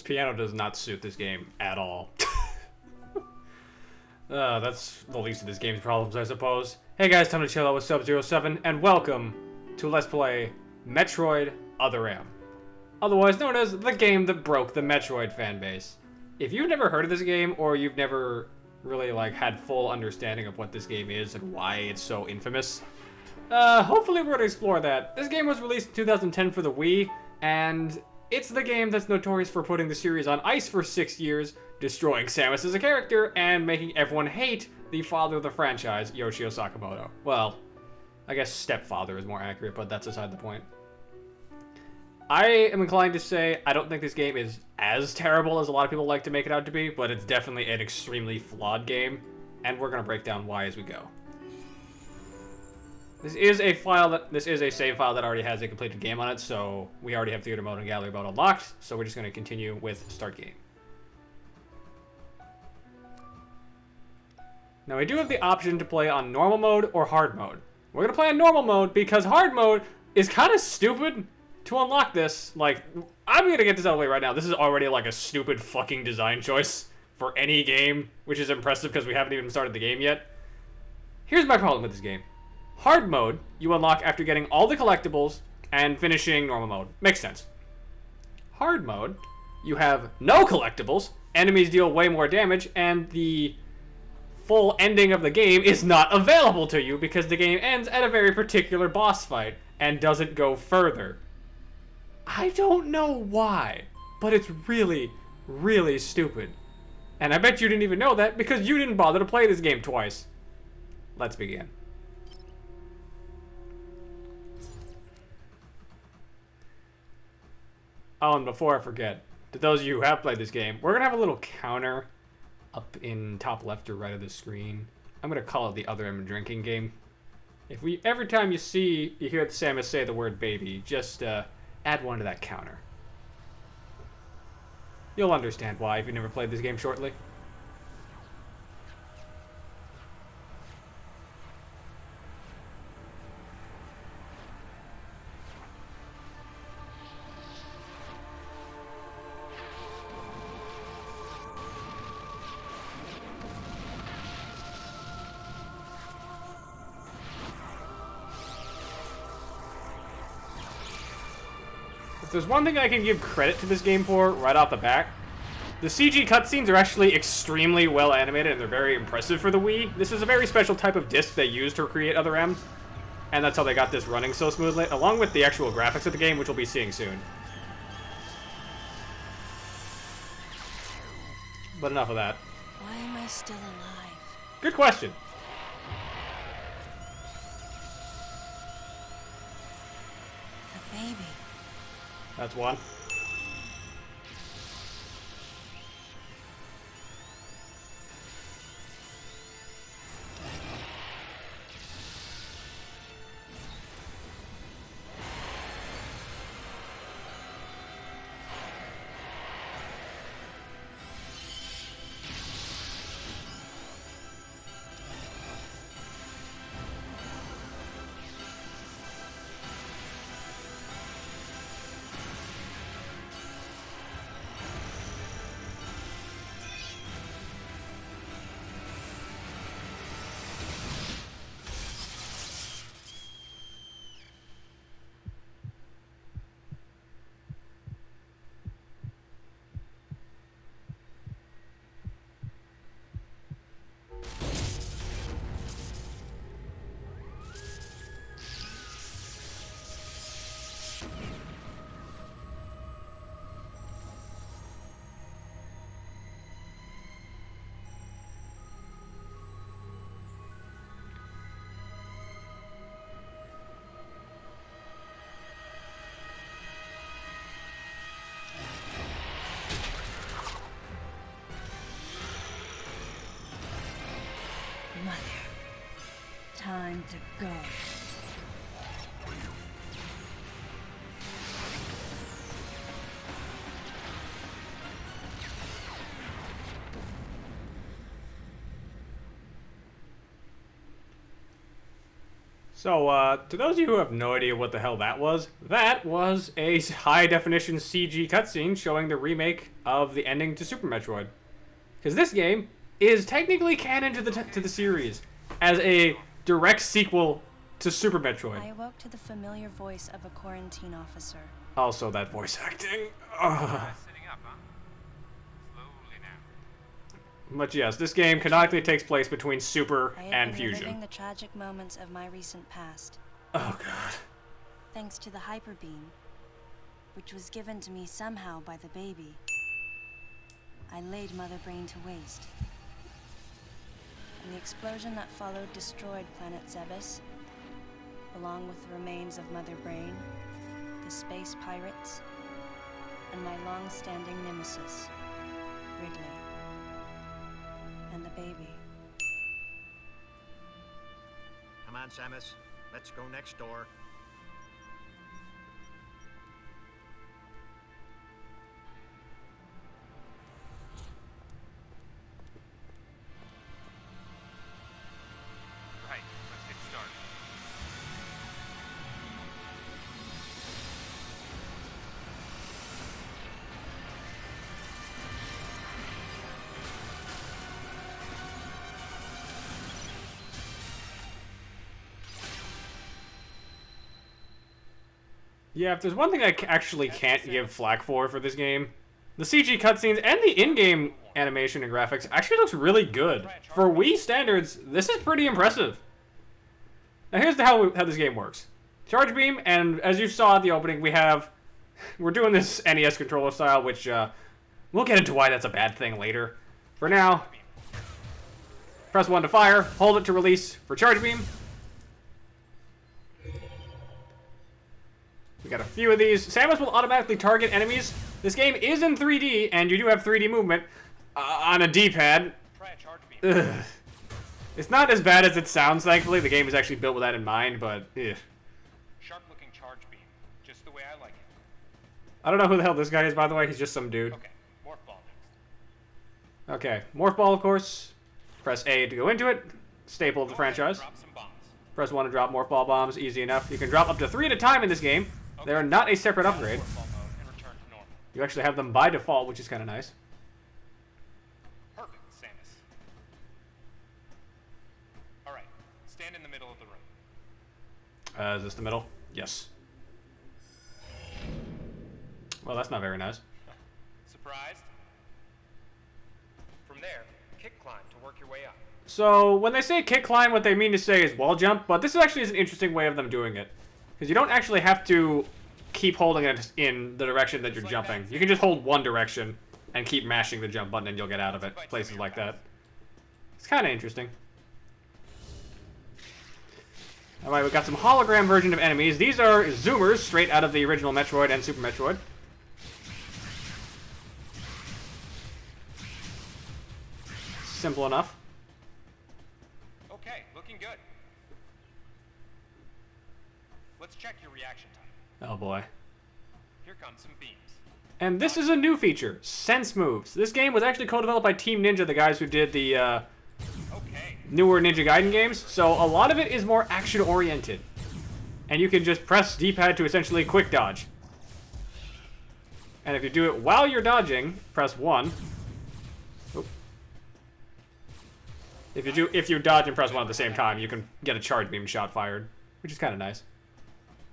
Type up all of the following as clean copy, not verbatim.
This piano does not suit this game at all. That's the least of this game's problems, I suppose. Hey guys, time to chill out with Sub-07, and welcome to Let's Play Metroid Other M. Otherwise known as the game that broke the Metroid fanbase. If you've never heard of this game, or you've never really had full understanding of what this game is and why it's so infamous, hopefully we're going to explore that. This game was released in 2010 for the Wii, and it's the game that's notorious for putting the series on ice for 6 years, destroying Samus as a character, and making everyone hate the father of the franchise, Yoshio Sakamoto. Well, I guess stepfather is more accurate, but that's aside the point. I am inclined to say I don't think this game is as terrible as a lot of people like to make it out to be, but it's definitely an extremely flawed game, and we're going to break down why as we go. This is a save file that already has a completed game on it, so we already have theater mode and gallery mode unlocked, so we're just going to continue with start game. Now we do have the option to play on normal mode or hard mode. We're going to play on normal mode because hard mode is kind of stupid to unlock this. I'm going to get this out of the way right now. This is already a stupid fucking design choice for any game, which is impressive because we haven't even started the game yet. Here's my problem with this game. Hard mode, you unlock after getting all the collectibles and finishing normal mode. Makes sense. Hard mode, you have no collectibles, enemies deal way more damage, and the full ending of the game is not available to you because the game ends at a very particular boss fight and doesn't go further. I don't know why, but it's really, really stupid. And I bet you didn't even know that because you didn't bother to play this game twice. Let's begin. Oh, and before I forget, to those of you who have played this game, we're going to have a little counter up in top left or right of the screen. I'm going to call it the Other M drinking game. Every time you hear Samus say the word baby, just add one to that counter. You'll understand why if you've never played this game shortly. If there's one thing I can give credit to this game for right off the bat, the CG cutscenes are actually extremely well animated and they're very impressive for the Wii. This is a very special type of disc they used to create Other M, and that's how they got this running so smoothly, along with the actual graphics of the game, which we'll be seeing soon. But enough of that. Why am I still alive? Good question. The baby. That's one. Mother, time to go. So, to those of you who have no idea what the hell that was a high-definition CG cutscene showing the remake of the ending to Super Metroid. Because this game is technically canon to the series as a direct sequel to Super Metroid. I awoke to the familiar voice of a quarantine officer. Also, that voice acting. Sitting up, huh? Slowly now. But yes, this game canonically takes place between Super I and have been Fusion. reliving the tragic moments of my recent past, Oh god. thanks to the hyper beam, which was given to me somehow by the baby. I laid Mother Brain to waste. And the explosion that followed destroyed planet Zebes, along with the remains of Mother Brain, the space pirates, and my long-standing nemesis, Wrigley, and the baby. Come on, Samus. Let's go next door. Right, let's get started. Yeah, if there's one thing I actually can't give flack for this game, the CG cutscenes and the in-game animation and graphics actually looks really good. For Wii standards, this is pretty impressive. Now here's how this game works. Charge beam, and as you saw at the opening, we're doing this NES controller style, which we'll get into why that's a bad thing later. For now, press 1 to fire, hold it to release for charge beam. We got a few of these. Samus will automatically target enemies. This game is in 3D, and you do have 3D movement on a D-pad. Try a charge beam. Ugh. It's not as bad as it sounds, thankfully. The game is actually built with that in mind, but ugh. Sharp-looking charge beam. Just the way I like it. I don't know who the hell this guy is, by the way. He's just some dude. Okay, morph ball next. Okay, morph ball, of course. Press A to go into it. Staple of the Go ahead, franchise. drop some bombs. Press 1 to drop morph ball bombs. Easy enough. You can drop up to 3 at a time in this game. They are not a separate upgrade. Morph ball mode and return to normal. You actually have them by default, which is kind of nice. Perfect, Samus. All right, stand in the middle of the room. Is this the middle? Yes. Well, that's not very nice. Surprised? From there, kick climb to work your way up. So, when they say kick climb, what they mean to say is wall jump, but this actually is an interesting way of them doing it. Because you don't actually have to keep holding it in the direction that you're jumping. You can just hold one direction and keep mashing the jump button and you'll get out of it. Places like that. It's kind of interesting. Alright, we've got some hologram version of enemies. These are zoomers straight out of the original Metroid and Super Metroid. Simple enough. Okay, looking good. Let's check your reaction time. Oh boy. Here come some beams. And this is a new feature, Sense Moves. This game was actually co-developed by Team Ninja, the guys who did the Okay. newer Ninja Gaiden games. So a lot of it is more action-oriented. And you can just press D-pad to essentially quick dodge. And if you do it while you're dodging, press 1. Oop. If you dodge and press 1 at the same time, you can get a charge beam shot fired, which is kind of nice.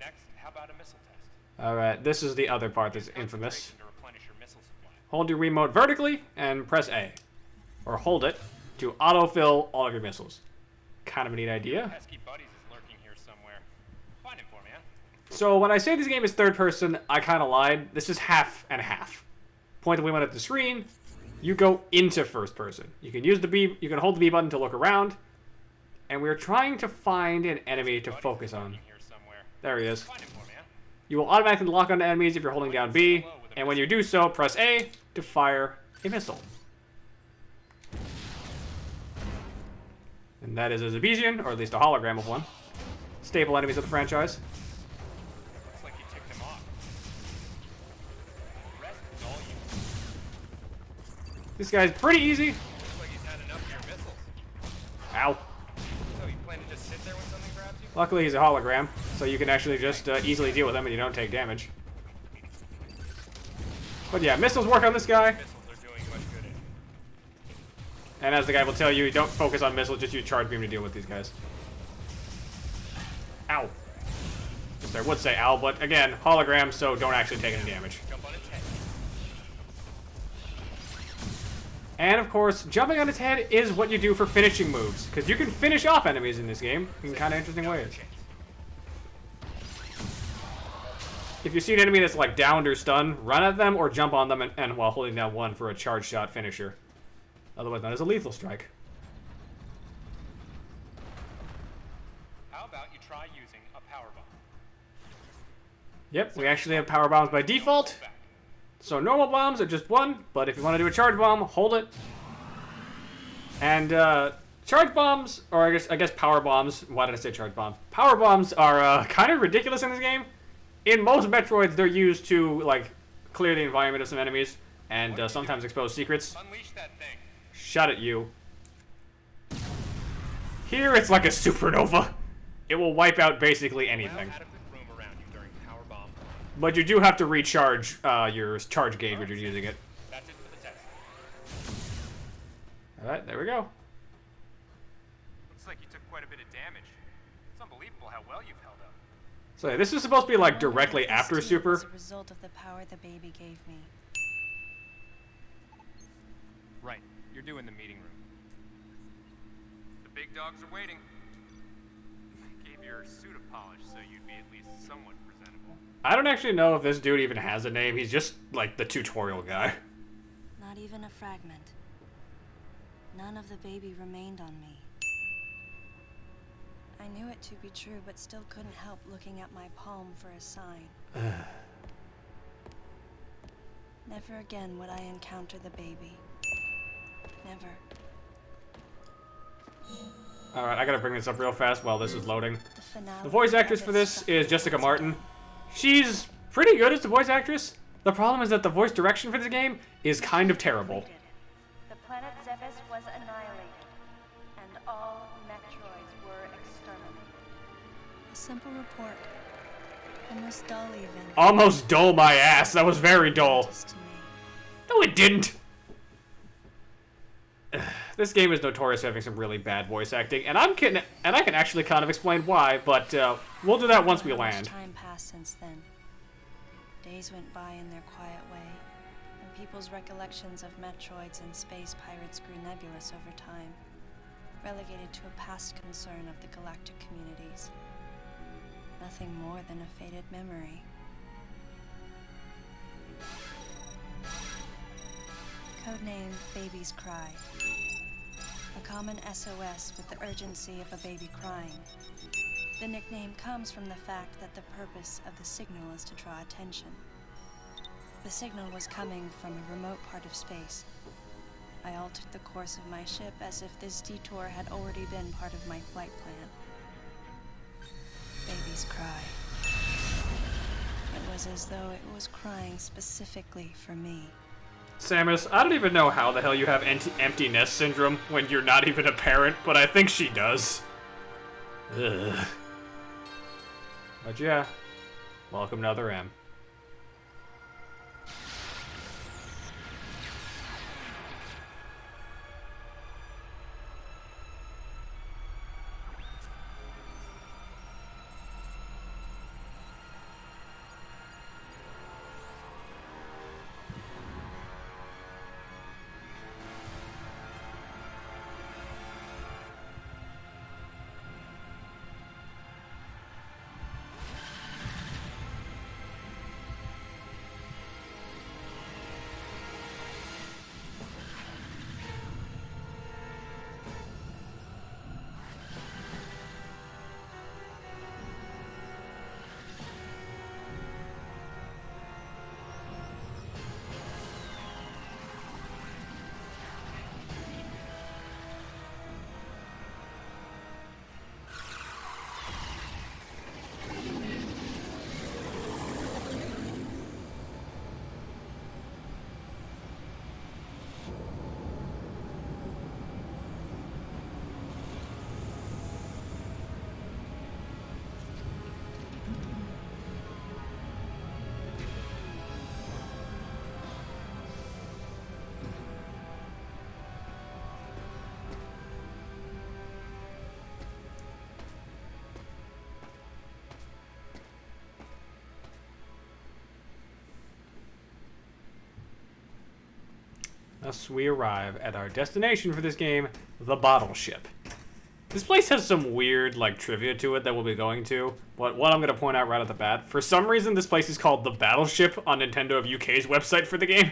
Next, how about a missile test? Alright, this is the other part that's infamous. Concentration to replenish your missile supply. Hold your remote vertically and press A. Or hold it to autofill all of your missiles. Kind of a neat idea. Pesky Buddies is lurking here somewhere. Find him for me, huh? So when I say this game is third person, I kind of lied. This is half and half. Point the Wiimote at the screen, you go into first person. You can use the B, you can hold the B button to look around, and we're trying to find an enemy to Buddies focus is on. lurking here somewhere. There he is. Find him for me, huh? You will automatically lock onto enemies if you're holding down B, and when you do so, press A to fire a missile. And that is a Zebesian, or at least a hologram of one. Staple enemies of the franchise. Looks like you ticked him off. The rest is all you. This guy's pretty easy. Looks like he's had enough of your missiles. Ow. So you plan to just sit there when something grabs you? Luckily, he's a hologram, so you can actually just easily deal with him and you don't take damage. But yeah, missiles work on this guy. Missiles are doing much good. And as the guy will tell you, don't focus on missiles, just use charge beam to deal with these guys. Ow. Just I would say ow, but again, hologram, so don't actually take any damage. Jump on its head. And of course, jumping on its head is what you do for finishing moves, because you can finish off enemies in this game in kind of interesting ways. If you see an enemy that's like downed or stunned, run at them or jump on them and while holding down 1 for a charge shot finisher. Otherwise known as a lethal strike. How about you try using a power bomb? Yep, we actually have power bombs by default. Back. So normal bombs are just 1, but if you want to do a charge bomb, hold it. And charge bombs, or I guess power bombs. Why did I say charge bombs? Power bombs are kind of ridiculous in this game. In most Metroids, they're used to like clear the environment of some enemies and sometimes expose secrets. Unleash that thing. Shot at you. Here, it's like a supernova. It will wipe out basically anything. Allow adequate room around you during power bomb. But you do have to recharge your charge gauge when you're using it. That's it for the test. Alright, there we go. Looks like you took quite a bit of damage. It's unbelievable how well you've held up. So yeah, this is supposed to be like directly This after too Super. was a result of the power the baby gave me. Right. You're doing the meeting room. The big dogs are waiting. I gave your suit a polish so you'd be at least somewhat presentable. I don't actually know if this dude even has a name. He's just like the tutorial guy. Not even a fragment. None of the baby remained on me. I knew it to be true, but still couldn't help looking at my palm for a sign. Never again would I encounter the baby. Never. Alright, I gotta bring this up real fast while this is loading. The finale The voice actress of for it this struck is me Jessica as Martin. death. She's pretty good as the voice actress. The problem is that the voice direction for this game is kind of terrible. The planet Zebes was annihilated, and all Metroids were exterminated. A simple report. Almost dull even. Almost dull my ass. That was very dull. Just to me. No, it didn't. This game is notorious for having some really bad voice acting, and I can actually kind of explain why, but we'll do that once we How much land. time passed since then. Days went by in their quiet way, and people's recollections of Metroids and space pirates grew nebulous over time, relegated to a past concern of the galactic communities. Nothing more than a faded memory. Codename Baby's Cry. A common SOS with the urgency of a baby crying. The nickname comes from the fact that the purpose of the signal is to draw attention. The signal was coming from a remote part of space. I altered the course of my ship as if this detour had already been part of my flight plan. Baby's Cry. It was as though it was crying specifically for me. Samus, I don't even know how the hell you have empty nest syndrome when you're not even a parent, but I think she does. Ugh. But yeah, welcome to Other M. Thus we arrive at our destination for this game, the bottle ship. This place has some weird, like, trivia to it that we'll be going to. But what I'm going to point out right off the bat, for some reason this place is called the Battleship on Nintendo of UK's website for the game.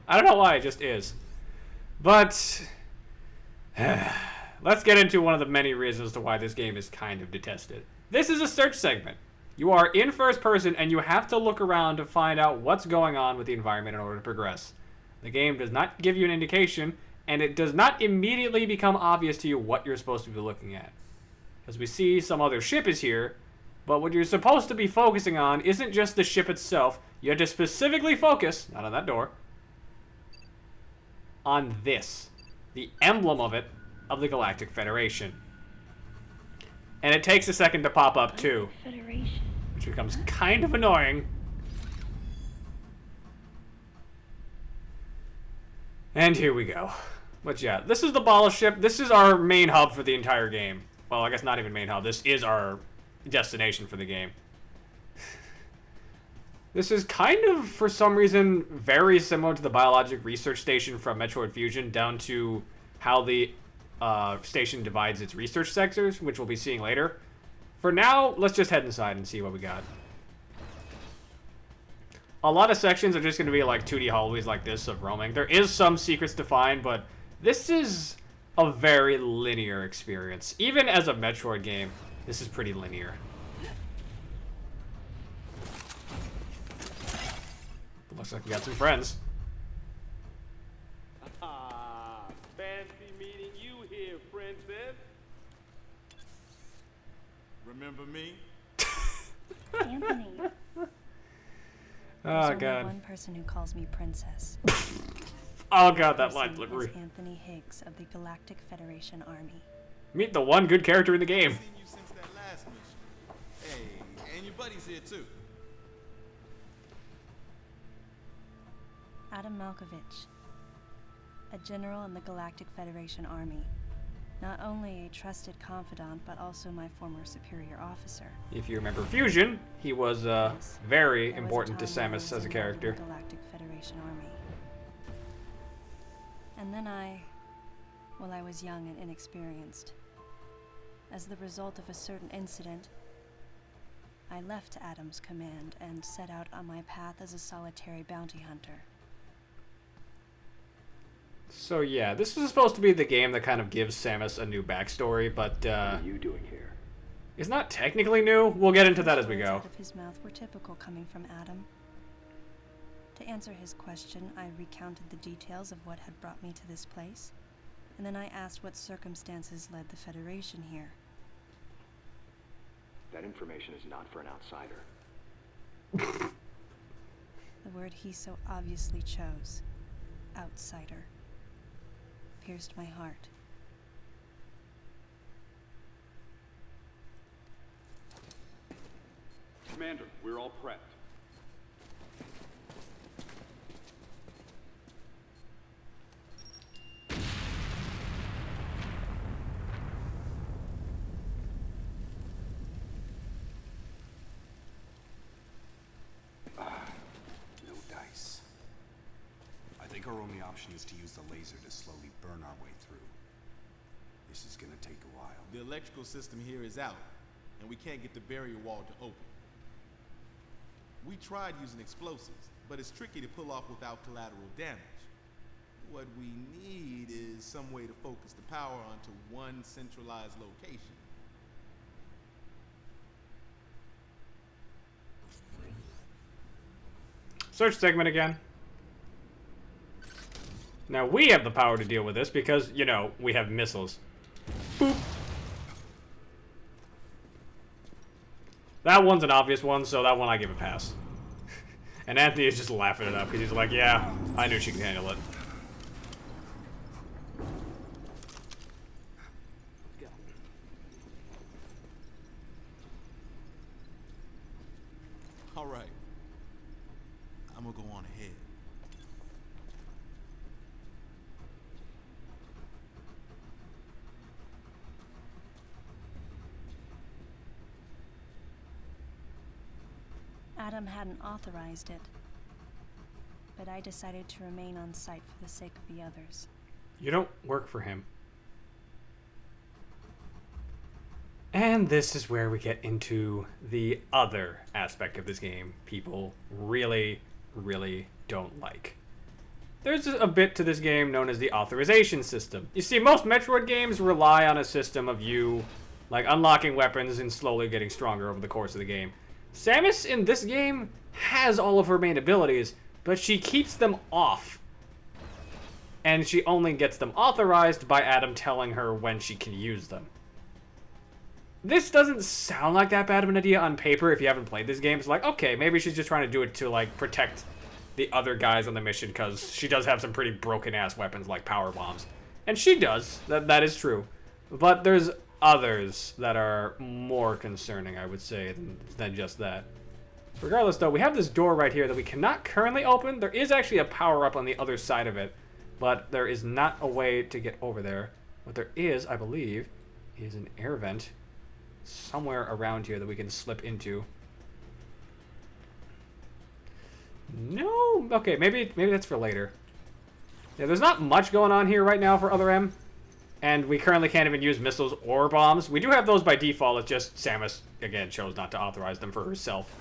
I don't know why, it just is. But let's get into one of the many reasons to why this game is kind of detested. This is a search segment. You are in first person and you have to look around to find out what's going on with the environment in order to progress. The game does not give you an indication, and it does not immediately become obvious to you what you're supposed to be looking at. As we see, some other ship is here, but what you're supposed to be focusing on isn't just the ship itself. You have to specifically focus, not on that door, on this, the emblem of it, of the Galactic Federation. And it takes a second to pop up too, which becomes kind of annoying. And here we go. But yeah, this is the bottle ship. This is our main hub for the entire game. Well, I guess not even main hub. This is our destination for the game. This is kind of, for some reason, very similar to the biologic research station from Metroid Fusion, down to how the station divides its research sectors, which we'll be seeing later. For now, let's just head inside and see what we got. A lot of sections are just going to be like 2D hallways like this of roaming. There is some secrets to find, but this is a very linear experience. Even as a Metroid game, this is pretty linear. Looks like we got some friends. Fancy meeting you here, princess. Remember me? Anthony. Oh, There's God. only one person who calls me princess. Oh, God, that Person line is delivery. Anthony Higgs of the Galactic Federation Army. Meet the one good character in the game. Seen you since that last mission. Hey, and your buddy's here too. Adam Malkovich, a general in the Galactic Federation Army. Not only a trusted confidant, but also my former superior officer. If you remember Fusion, he was Yes. very There was important to time when I Samus was as a enrolled in character. the Galactic Federation Army. And then I was young and inexperienced. As the result of a certain incident, I left Adam's command and set out on my path as a solitary bounty hunter. So yeah, this is supposed to be the game that kind of gives Samus a new backstory, but What are you doing here? it's not technically new. We'll get into that as we Words go. out of his mouth were typical coming from Adam. To answer his question, I recounted the details of what had brought me to this place, and then I asked what circumstances led the Federation here. That information is not for an outsider. The word he so obviously chose, outsider, pierced my heart. Commander, we're all prepped. No dice. I think our only option is to use the laser to slowly burn our way through. This is gonna take a while. The electrical system here is out, and we can't get the barrier wall to open. We tried using explosives, but it's tricky to pull off without collateral damage. What we need is some way to focus the power onto one centralized location. Search segment again. Now we have the power to deal with this because, you know, we have missiles. Boop. That one's an obvious one, so that one I give a pass. And Anthony is just laughing it up because he's like, yeah, I knew she could handle it. All right. I'm gonna go on ahead. Adam hadn't authorized it. but I decided to remain on site for the sake of the others. You don't work for him. And this is where we get into the other aspect of this game people really, really don't like. There's a bit to this game known as the authorization system. You see, most Metroid games rely on a system of you, like, unlocking weapons and slowly getting stronger over the course of the game. Samus in this game has all of her main abilities, but she keeps them off. And she only gets them authorized by Adam telling her when she can use them. This doesn't sound like that bad of an idea on paper if you haven't played this game. It's like, okay, maybe she's just trying to do it to, like, protect the other guys on the mission, because she does have some pretty broken-ass weapons like power bombs. And she does. That is true. But there's others that are more concerning, I would say, than just that. Regardless, though, we have this door right here that we cannot currently open. There is actually a power-up on the other side of it, but there is not a way to get over there. What there is, I believe, is an air vent somewhere around here that we can slip into. No? Okay, maybe that's for later. Yeah, there's not much going on here right now for Other M. And we currently can't even use missiles or bombs. We do have those by default. It's just Samus, again, chose not to authorize them for herself.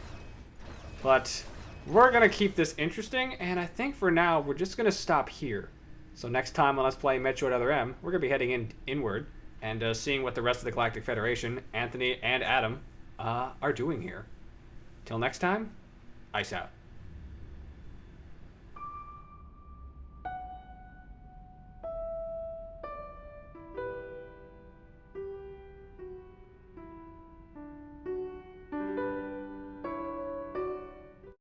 But we're going to keep this interesting. And I think for now, we're just going to stop here. So next time on Let's Play Metroid Other M, we're going to be heading inward and seeing what the rest of the Galactic Federation, Anthony and Adam, are doing here. Till next time, ice out.